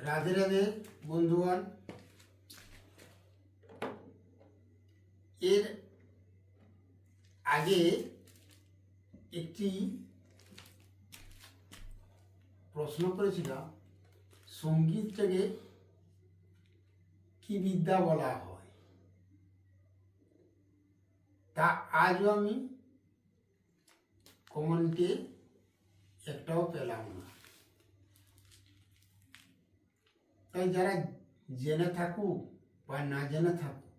রাধে রাধে বন্ধুগণ। এর আগে একটি প্রশ্ন করেছিলাম, সঙ্গীতটাকে কি বিদ্যা বলা হয়, তা আজও আমি কমেন্টে একটাও পেলাম না। তাই যারা জেনে থাকুক বা না জেনে থাকুক,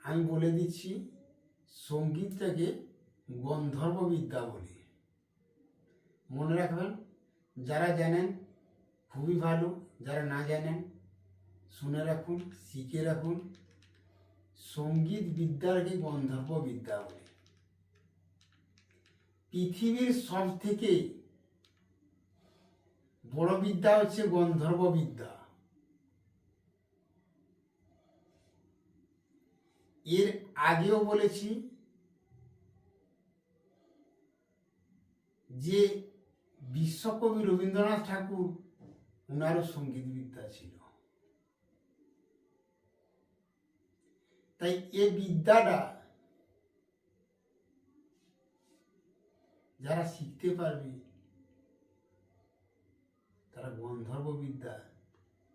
আমি বলে দিচ্ছি, সঙ্গীতটাকে গন্ধর্ব বিদ্যা বলে। মনে রাখবেন, যারা জানেন খুবই ভালো, যারা না জানেন শুনে রাখুন, শিখে রাখুন। সঙ্গীত বিদ্যাকে গন্ধর্ব বিদ্যা বলে। পৃথিবীর সব থেকে বড় বিদ্যা হচ্ছে গন্ধর্ব বিদ্যা। এর আগেও বলেছি যে বিশ্বকবি রবীন্দ্রনাথ ঠাকুর, ওনারও সঙ্গীত বিদ্যা ছিল। তাই এই বিদ্যাটা যারা শিখতে পারবে তারা গন্ধর্ব বিদ্যা শিখতে পারবে।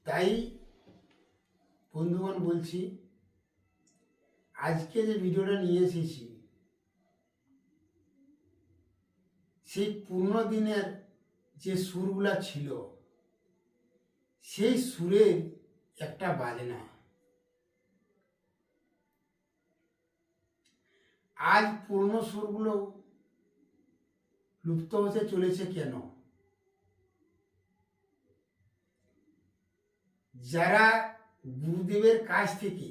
তাই বন্ধুগণ বলছি, আজকে যে ভিডিওটা নিয়ে এসেছি, সেই পুরনো দিনের যে সুরগুলা ছিল, সেই সুরের একটা বাজনা। আজ পুরনো সুরগুলো লুপ্ত হতে চলেছে কেন? যারা গুরুদেবের কাছ থেকে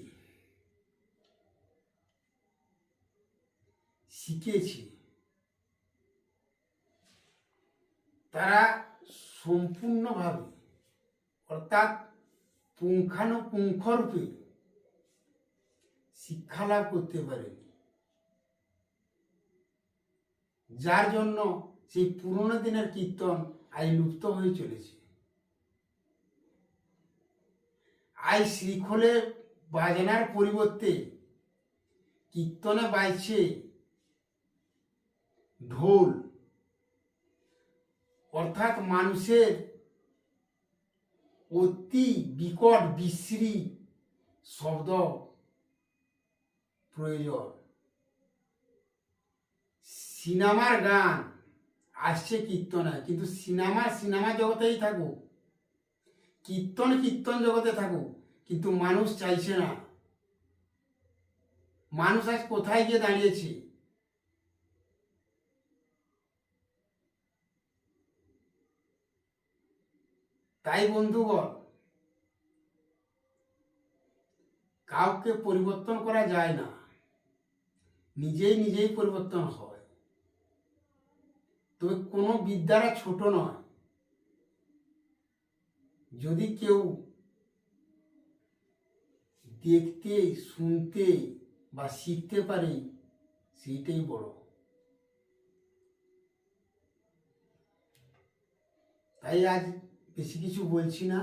শিখেছে, তারা সম্পূর্ণভাবে অর্থাৎ পুঙ্খানুপুঙ্খরূপে শিক্ষালাভ করতে পারেনি, যার জন্য সেই পুরোনো দিনের কীর্তন আজ লুপ্ত হয়ে চলেছে। আজ শ্রীখোলে বাজনার পরিবর্তে কীর্তনে বাজছে ঢোল, অর্থাৎ মানুষের অতি বিকট বিশ্রী শব্দ প্রয়োজন। সিনেমার গান আসছে কীর্তনে, কিন্তু সিনেমা জগতেই থাকুক, কীর্তন জগতে থাকুক, কিন্তু মানুষ চাইছে না। মানুষ আজ কোথায় গিয়ে দাঁড়িয়েছে? তাই বন্ধুগণ, কাউকে পরিবর্তন করা যায় না, নিজেই পরিবর্তন হয়। তবে কোনো বিদ্যাটা ছোট নয়। যদি কেউ দেখতে, শুনতে বা শিখতে পারে, সেইটাই বড়। তাই আজ বেশি কিছু বলছি না।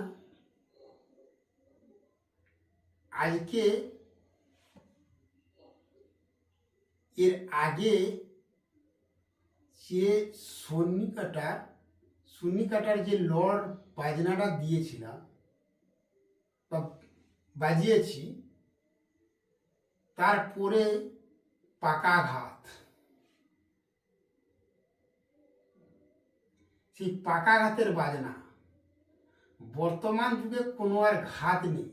আজকে এর আগে যে সন্নিকাটার যে লর্ড বাজনাটা দিয়েছিলাম বা বাজিয়েছি, তারপরে পাকাঘাত, সেই পাকাঘাতের বাজনা। বর্তমান যুগে কোনো আর ঘাত নেই।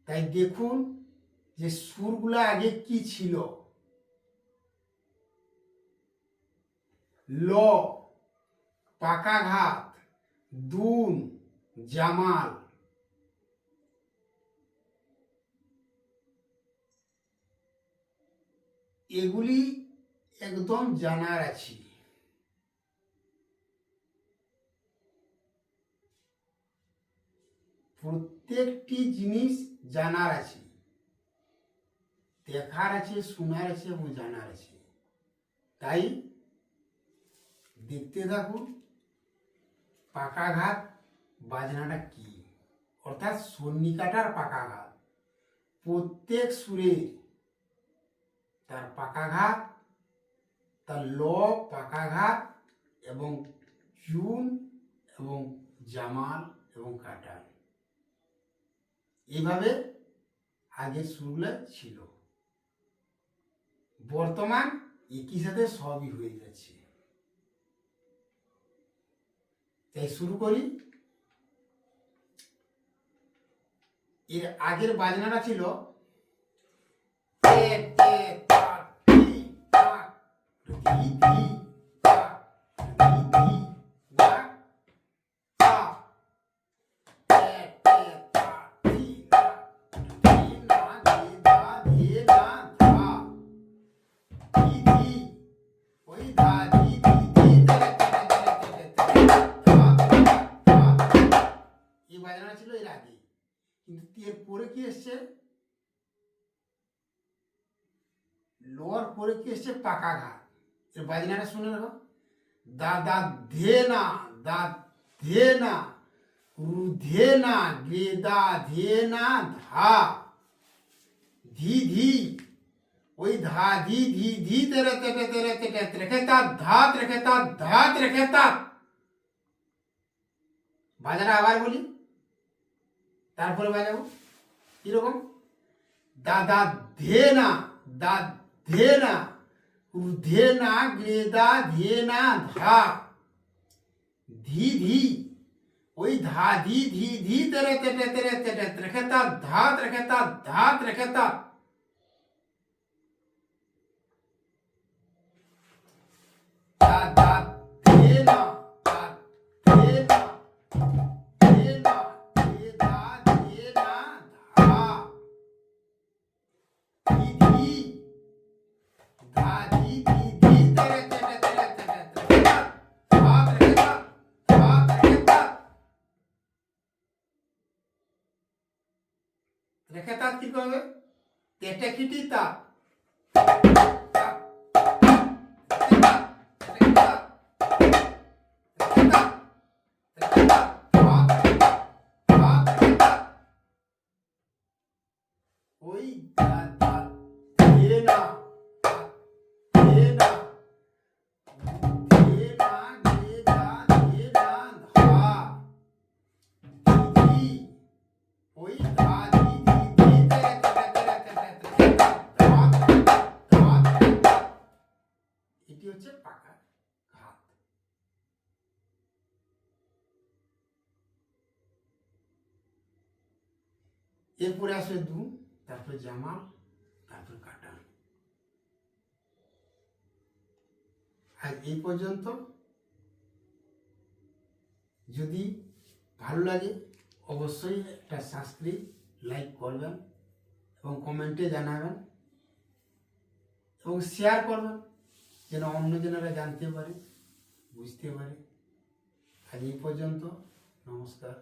তাই দেখুন যে সুরগুলা আগে কি ছিল। ল, পাকাঘাত, দুন, জামাল, এগুলি একদম জানার আছে। প্রত্যেকটি জিনিস জানার আছে, দেখার আছে, শোনার আছে এবং জানার আছে। তাই দেখতে থাকুন পাকাঘাত বাজনাটা কি, অর্থাৎ সন্নিকাটার পাকাঘাত। প্রত্যেক সুরে তার পাকাঘাত, তার ল পাকাঘাত এবং চুন এবং জামাল এবং কাটাল, এইভাবে আগের সুরগুলো ছিল। বর্তমান একই সাথে সবই হয়ে যাচ্ছে। তাই শুরু করি। এর আগের বাজনাটা ছিল তে তে তা তি তা ধি ধি তা ধি ধি না তা তে তে তা তি না ধি না ধি দা ধি না ধা ধি ধি ওই ধা ধি ধি ধি তেরে তেরে তেরে তেরে তেরে ধা ধা। এই বাজনা ছিল এর আগে, কিন্তু এর পরে কি এসছে, লোয়ার পরে কি এসছে পাকাঘাত। এর বাজনাটা শুনে নেব। দা দা ধে না, দা ধে না, রুধে না, গে দা ধে না ধা ধি ধি ওই ধা ধি ধি ধি তেরে তেরে তেরে তেরে ত্রেখে তা ধা ত্রেখে তা ধা ত্রেখে তা। বাজানা আবার বলি, তারপরে বাজাবো কিরকম। দাদা ধে না, দা ধে না, উধে না, গেদা ধে না ধা ধি ধি ওই ধা ধি ধি ধি তেরে তেরে তেরে তেরে ত্রেখে তা ধা ত্রেখে তা ধা ত্রেখে তা। দাদা ধে না, দা ধে না, ধে না, গেদা ধে না ধা ধি ধি ধা ধি ধি ধি তেরে তেরে তেরে তেরে ত্রেখে তা ধা ত্রেখে তা ধা ত্রেখে তা। ত্রেখে তা কি করবে, তেটে কিটি তা ওই দাদা ধে না, ধে না, ধে না, গে দা ধে না ধা ধি ধি ওই ধা ধি ধি ধি তেরে তেরে তেরে তেরে তেরে ধা ধা ধা। এটি হচ্ছে পাকা ঘাত। এরপরে আসবে ধুম, তারপরে জামাল, তারপরে কাটাল। আজ এই পর্যন্ত। যদি ভালো লাগে অবশ্যই একটা সাবস্ক্রাইব, লাইক করবেন এবং কমেন্টে জানাবেন এবং শেয়ার করবেন, যেন অন্যজনেরা জানতে পারে, বুঝতে পারে। আজ এই পর্যন্ত। নমস্কার।